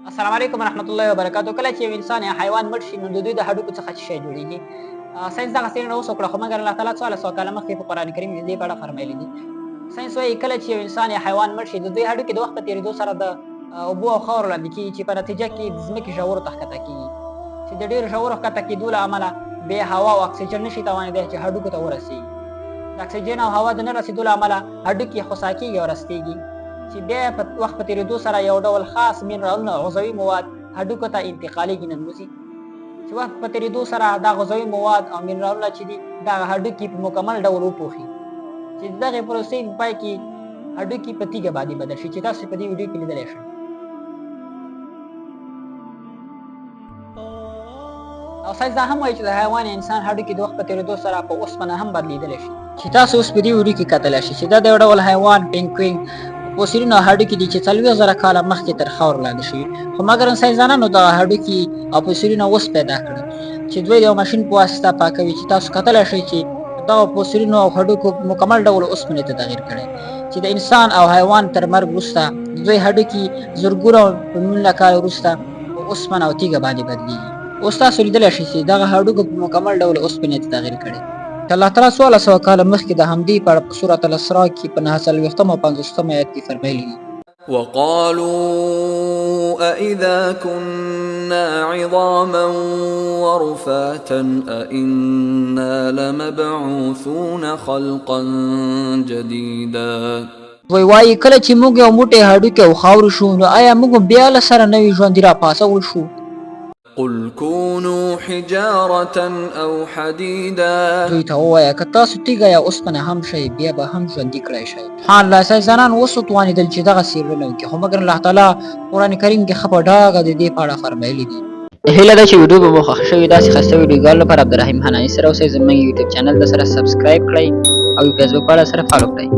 السلام علیکم ورحمت الله وبرکاتہ. کله چې یو انسان یا حیوان مړ شي نو د دوی د هډوکو څخه څه شی جوړیږي؟ ساینس دغه څېړنه اوس وکړه، خو مګر الله تعالی 1400 کاله مخکې په قرآن کریم کې د دې په اړه فرمایلي دي. ساینس وایي کله چې یو انسان یا حیوان مړ شي د دوی هډوکي د وخت په تېرېدو سره د اوبو او خاورو لاندې کېږي، چې په نتیجه کې د ځمکې ژورو ته ښکته کېږي، چې د ډېرو ژورو ښکته کېدو له امله بې هوا او اکسیجن نشي توانېدی چې هډوکو ته ورسېږي. د اکسیجن او هوا د نه رسېدو له امله هډوکي خوسا کېږي او رستېږي، چې بیا په وخت په تېرېدو سره یو ډول خاص منرالونه غذایي مواد هډوکو ته انتقالېږي ننوځي، چې وخت په تېرېدو سره دا غذایي مواد او منرالونه چې دي دغه هډوکي په مکمل ډول وپوښي، چې د دغې پروسې په پای کې هډوکي په تیږه باندې بدل شي، چې تاسو په دې ویډیو کې لیدلی شئ. او ساینس دا هم وایي چې د حیوان یا انسان هډوکي د وخت په تېرېدو سره په اوسپنه هم بدلېدلی شي، چې تاسو اوس په دې ویډیو کې کتلی شئ چې دا د یو ډول حیوان پینګوین فوسیلونه هډوکي دي چې 40,000 کاله مخکې تر خاورو لاندې شوي، خو مګر ساینسدانانو دغه هډوکي او فوسیلونه اوس پیدا کړل، چې دوی د یو ماشین په واسطه پاکوي، چې تاسو کتلی شئ چې دغه فوسیلونو او هډوکو مکمل ډول اوسپنې ته تغیر کړی، چې د انسان او حیوان تر مرګ وروسته د دوی هډوکي زرګونه په میلیونه کاله وروسته په اوسپنه او تیږه باندې بدلېږي. اوس تاسو لیدلی شئ چې دغه هډوکو په مکمل ډول اوسپنې ته تغیر کړی. الله تعالی 1400 کاله مخکې د همدې په اړه په سورة الاسراء کې په 49 او 50 آیت کې فرمایلي دي: وقالوا أإذا كنا عظاما ورفاتا أإنا لمبعوثون خلقا جديدا. وایي کله چې موږ یو موټی هډوکي او خاورې شو نو آیا موږ بیا له سره نوي ژوندي راپاڅول شو؟ قل كونوا حجارة أو حديدا. دوی ته ووایه که تاسو تیږه یا اوسپنه هم شئ بیا به هم ژوندي کړی شئ. سبحان الله، ساینسدانان اوس وتوانېدل چې دغه څېړنه وکړي، خو مګر الله تعالی قرآن کریم کې ښه په ډاګه د دې په اړه فرمایلي دي. هیله ده چې ویډیو به مو خوښ شوي. داسې ښایسته ویډیوګانو لپاره عبدالرحیم حناني سره اوسئ، زموږ یوټیوب چینل د سره سبسکرایب کړئ او فیسبوک پاڼه سره فالو کړئ.